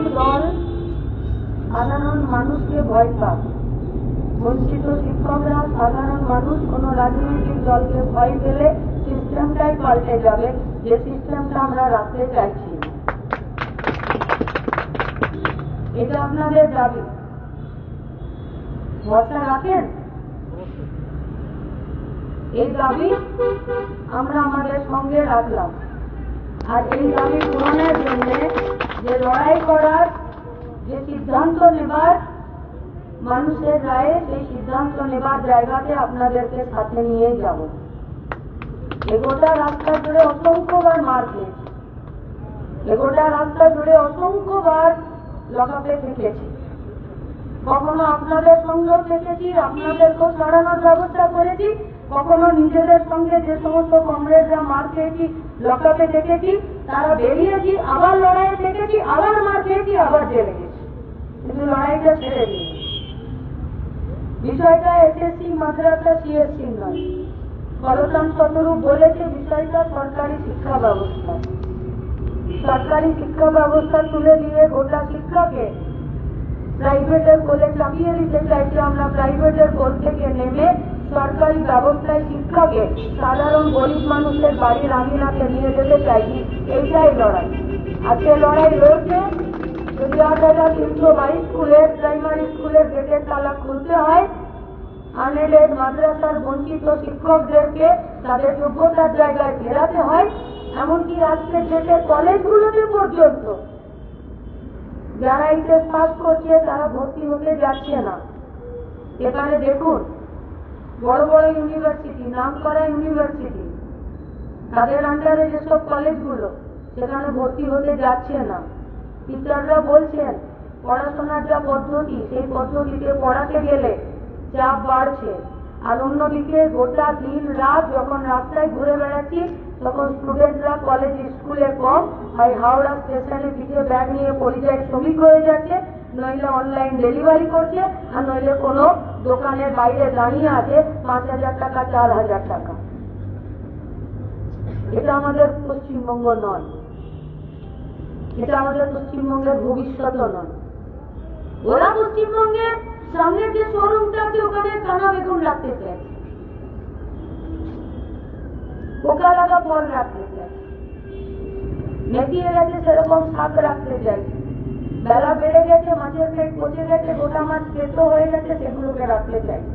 রাজনৈতিক দল সাধারণ মানুষকে ভয় পায়। বঞ্চিত শিক্ষকরা, সাধারণ মানুষ কোনো রাজনৈতিক দলকে ভয় পেলে সিস্টেমটাই পাল্টে যাবে, যে সিস্টেমটা আমরা রাখতে চাইছি। এটা আপনাদের দাবি, ভরসা রাখেন? এই দাবি আমরা আমাদের সঙ্গে রাখলাম। আর এই দাবি পূরণের জন্য যে লড়াই করার, যে সিদ্ধান্ত নেবার মানুষের রায়ে, সেই সিদ্ধান্ত নেবার জায়গাতে আপনাদেরকে সাথে নিয়ে যাব। এগোটা রাস্তা জুড়ে অসংখ্যবার মার খেয়েছি, এগোটা রাস্তা জুড়ে অসংখ্যবার লকআপে থেকেছি, কখনো আপনাদের সঙ্গেও থেকেছি, আপনাদেরকেও ছড়ানোর ব্যবস্থা করেছি, কখনো নিজেদের সঙ্গে যে সমস্ত কমরেডরা মার খেয়েছি, লকআপে থেকেছি, তারা বেরিয়েছি, আবার লড়াইয়ে থেকেছি, আবার মার খেয়েছি, আবার জেলে গেছি, কিন্তু লড়াইটা ছেড়ে দিই। বিষয়টা এসএসসি মাদ্রাসা সিএসসি নয়। করতাম শতরূপ বলেছে বিষয়টা সরকারি শিক্ষা ব্যবস্থা। সরকারি শিক্ষা ব্যবস্থা তুলে দিয়ে গোটা শিক্ষাকে প্রাইভেটের কোলে চাপিয়ে দিতে চাইছে আমরা। প্রাইভেটের কোল থেকে নেমে সরকারি ব্যবস্থায় শিক্ষাকে সাধারণ গরিব মানুষের বাড়ির আঙিনাতে নিয়ে যেতে চাইছি। এইটাই লড়াই। আজকে লড়াই লড়ছে যদি ৮,৩২২ স্কুলের, প্রাইমারি স্কুলের গেটের তালা খুলতে হয়, আনএডেড মাদ্রাসার বঞ্চিত শিক্ষকদেরকে তাদের যোগ্যতার জায়গায় ফেরাতে হয়, এমনকি আজকের দেশের কলেজগুলোতে পর্যন্ত যারা এইচএস পাস করছে তারা ভর্তি হতে যাচ্ছে না। এখানে দেখুন, বড় বড় ইউনিভার্সিটি, নাম করা ইউনিভার্সিটি, তাদের আন্ডারে যেসব কলেজগুলো, সেখানে ভর্তি হতে যাচ্ছে না। টিচাররা বলছেন পড়াশোনার যা পদ্ধতি, সেই পদ্ধতিতে পড়াতে গেলে চাপ বাড়ছে। আর অন্যদিকে গোটা দিন রাত যখন রাস্তায় ঘুরে বেড়াচ্ছি, তখন স্টুডেন্টরা কলেজ স্কুলে কম, হয় হাওড়া স্টেশনে পিঠে ব্যাগ নিয়ে পরিযায়ী শ্রমিক হয়ে যাচ্ছে, নইলে অনলাইন ডেলিভারি করছে, আর নইলে কোনো দোকানের বাইরে দাঁড়িয়ে আছে ৫,০০০ টাকা, ৪,০০০ টাকা। এটা আমাদের পশ্চিমবঙ্গ নয়, এটা আমাদের পশ্চিমবঙ্গের ভবিষ্যৎও নয়। ওরা পশ্চিমবঙ্গের সামনের যে শোরুমটা আছে ওখানে কানা বেগুন রাখতে চাইছে, পোকা লাগা ফল রাখতে চাইছে, মেটিয়ে গেছে সেরকম শাক রাখতে চাইছে, বেলা বেড়ে গেছে, মাছের পেট পচে গেছে, গোটা মাছ পেটো হয়ে গেছে, সেগুলোকে রাখতে চাইছে।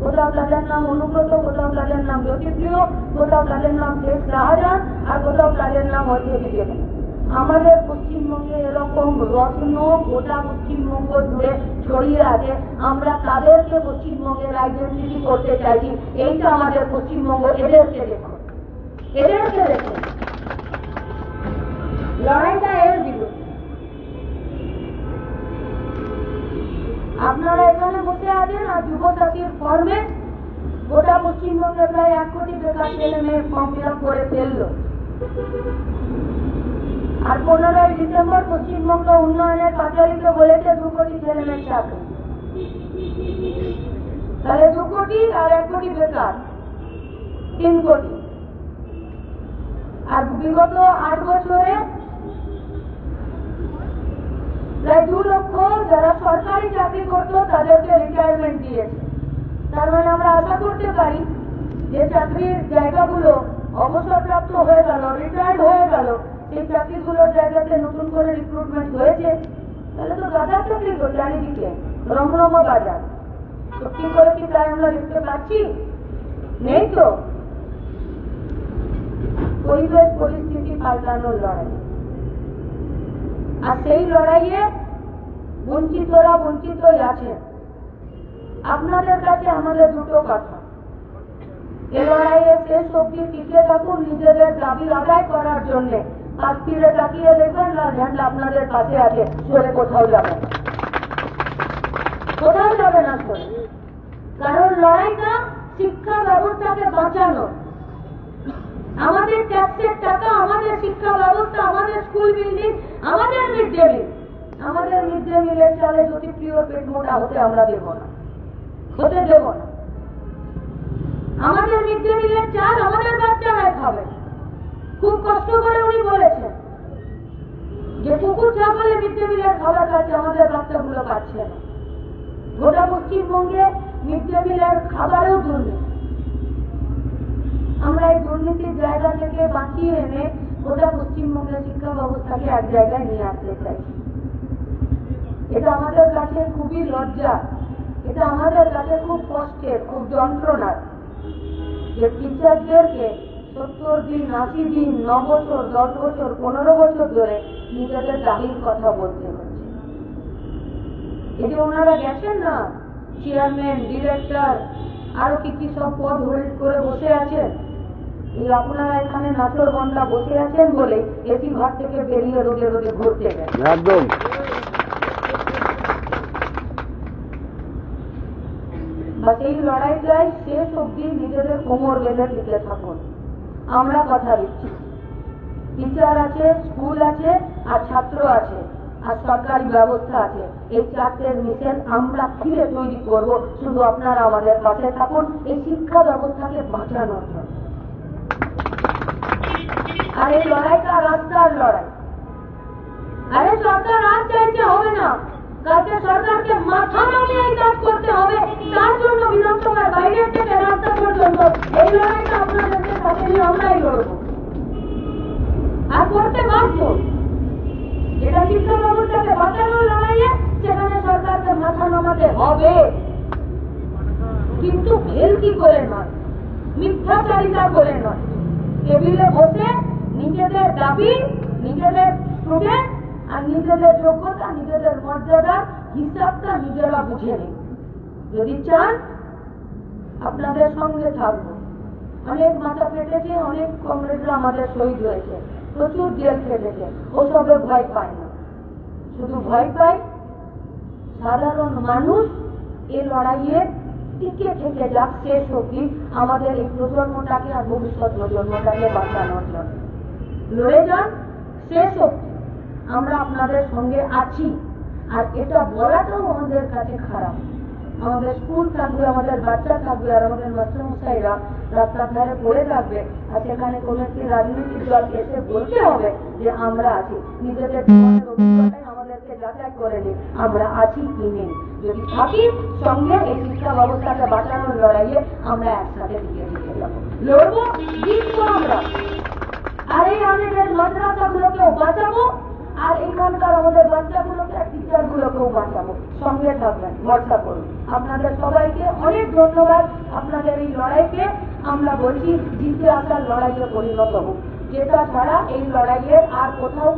কোথাও তাদের নাম অনুব্রত, কোথাও তাদের নাম জ্যোতিপ্রিয়, কোথাও তাদের নাম শেখ শাহজাহান, আর কোথাও তাদের নাম হচ্ছে বিজেপি। আমাদের পশ্চিমবঙ্গে এরকম রত্ন গোটা পশ্চিমবঙ্গ জুড়ে ছড়িয়ে আছে। আমরা তাদেরকে পশ্চিমবঙ্গের আইডেন্টিটি করতে চাইছি। এইটা আমাদের পশ্চিমবঙ্গ। এদেরকে দেখুন, এদেরকে দেখুন, লড়াইটা এর বিরুদ্ধে। আপনারা এখানে বসে আছেন আর যুবসাথীর ফর্মে গোটা পশ্চিমবঙ্গে প্রায় ১ কোটি বেকার ছেলে মেয়ে ফর্ম ফিল আপ করে ফেললো। আর ১৫ই ডিসেম্বর পশ্চিমবঙ্গ উন্নয়নের পাঁচালীতে বলেছে ২ কোটি ছেলে মেয়ের চাকরি। তাহলে ২ কোটি আর ১ কোটি বেকার, ৩ কোটি। আর বিগত ৮ বছরে প্রায় ২ লক্ষ যারা সরকারি চাকরি করতো তাদেরকে রিটায়ারমেন্ট দিয়েছে। তার মানে আমরা আশা করতে পারি যে চাকরির জায়গাগুলো অবসরপ্রাপ্ত হয়ে গেল, রিটায়ার্ড হয়ে গেল, সেই চাকরিগুলোর জায়গাতে নতুন করে রিক্রুটমেন্ট হয়েছে। তাহলে তো বাজার চাকরি তো চারিদিকে রমরম বাজার। সত্যি করে কি তাই আমরা দেখতে পাচ্ছি? নেই তো। পরিবেশ পরিস্থিতি পাল্টানোর লড়াই, আর সেই লড়াইয়ে বঞ্চিতরা বঞ্চিতই আছে। আপনাদের কাছে আমাদের দুটো কথা, এ লড়াইয়ে শেষ অব্দি টিকে থাকুন নিজেদের দাবি আদায় করার জন্য। আজ ফিরে তাকিয়ে দেখবেন না ঝান্ডা আপনাদের পাশে আছে, সরে কোথাও যাবে না, কোথাও যাবে না সরে। কারণ লড়াইটা শিক্ষা ব্যবস্থাকে বাঁচানো। আমাদের ট্যাক্সের টাকা, আমাদের শিক্ষা ব্যবস্থা, আমাদের স্কুল বিল্ডিং, আমাদের মিড ডে মিল, আমাদের মিড ডে মিলের চালে জ্যোতিপ্রিয় পেট মোটা হতে আমরা দেব না, হতে দেব না। আমাদের মিড ডে মিলের চাল আমাদের বাচ্চারাই খাবে। খুব কষ্ট করে উনি বলেছেন যে পুকুর চাপালে মিড ডে মিলের খাবার খাচ্ছে, আমাদের বাচ্চাগুলো পাচ্ছে না। গোটা পশ্চিমবঙ্গে মিড ডে মিলের খাবারেও দুর্নীতি। আমরা এই দুর্নীতির জায়গা থেকে বাঁচিয়ে এনে গোটা পশ্চিমবঙ্গের শিক্ষা ব্যবস্থাকে এক জায়গায় নিয়ে আসতে চাইছি। এটা আমাদের কাছে খুবই লজ্জা, এটা আমাদের কাছে খুব কষ্টের, খুব যন্ত্রণার যে টিচারদেরকে 70 দিন, 80 দিন, 9 বছর, 10 বছর, 15 বছর ধরে নিজেদের দাবির কথা বলতে হচ্ছে। এই যে ওনারা গেছেন না, চেয়ারম্যান, ডিরেক্টর, আরো কি সব পদ হোল্ড করে বসে আছেন, এই আপনারা এখানে নাচর বন্ধা বসে আছেন বলে এসি ঘর থেকে বেরিয়ে রোদে রোদে ঘুরতে গেছে। একদম বা এই লড়াইটাই শেষ অব্দি নিজেদের কোমর বেঁধে টিকে থাকুন। আমরা কথা দিচ্ছি, টিচার আছে, স্কুল আছে, আর ছাত্র আছে, আর সরকারি ব্যবস্থা আছে। এই চারটের মিশেল আমরা ফিরে তৈরি করব। শুধু আপনারা আমাদের পাশে থাকুন এই শিক্ষা ব্যবস্থাকে বাঁচানোর জন্য। আর এই লড়াইটা রাস্তার লড়াই। আরে সরকার আর চাইতে হবে না, কালকে সরকারকে মাথা নামিয়ে কাজ করতে হবে। তার জন্য বিধানসভার বাইরে থেকে রাস্তা পর্যন্ত এই লড়াইটা আপনাদের সাথে নিয়ে আমরাই লড়বো আর করতে বাধ্য। এটা শিক্ষা ব্যবস্থাকে বাঁচানোর লড়াইয়ে সেখানে সরকারকে মাথা নামাতে হবে, কিন্তু ভেলকি করে নয়, মিথ্যাচারিতা করে নয়। টেবিলে বসে নিজেদের দাবি, নিজেদের স্টুডেন্ট আর নিজেদের যোগ্যতা, নিজেদের মর্যাদার হিসাবটা নিজেরা বুঝে নিন। যদি চান আপনাদের সঙ্গে থাকবো। অনেক মাথা ফেটেছে, অনেক কমরেডরা আমাদের শহীদ হয়েছে, প্রচুর জেল খেটেছে, ওসবে ভয় পায় না। শুধু ভয় পায় সাধারণ মানুষ এই লড়াইয়ে টিকে থেকে যাক শেষ অবধি, আমাদের এই প্রজন্মটাকে আর ভবিষ্যৎ প্রজন্মটাকে বাঁচানোর জন্য লড়ে যান শেষ অবধি। আমরা আপনাদের সঙ্গে আছি। আর এটা বলাটাও আমাদের কাছে খারাপ। আমাদের স্কুল থাকবে, আমাদের বাচ্চা থাকবে, আর আমাদের মাস্টারমশাইরা রাস্তার ধারে পড়ে থাকবে, আর সেখানে কোনো একটি রাজনৈতিক দল এসে বলতে হবে যে আমরা আছি। নিজেদের জীবনের অভিজ্ঞতায় আমাদেরকে যাচাই করে নিই আমরা আছি কি নেই। যদি থাকি সঙ্গে এই শিক্ষা ব্যবস্থাকে বাঁচানোর লড়াইয়ে আমরা একসাথে দিকে দিকে যাবো, লড়বো, জিতবো আমরা। আর এই আমাদের মাদ্রাসাগুলোকেও বাঁচাবো, আর এখানকার আমাদের বাচ্চাগুলোকে আর টিচারগুলোকেও বাঁচাবো। সঙ্গে থাকবেন, ভরসা করুন। আপনাদের সবাইকে অনেক ধন্যবাদ। আপনাদের এই লড়াইকে আমরা বলছি জিতে আসার লড়াইয়ে পরিণত হোক, যেটা ছাড়া এই লড়াইয়ের আর কোথাও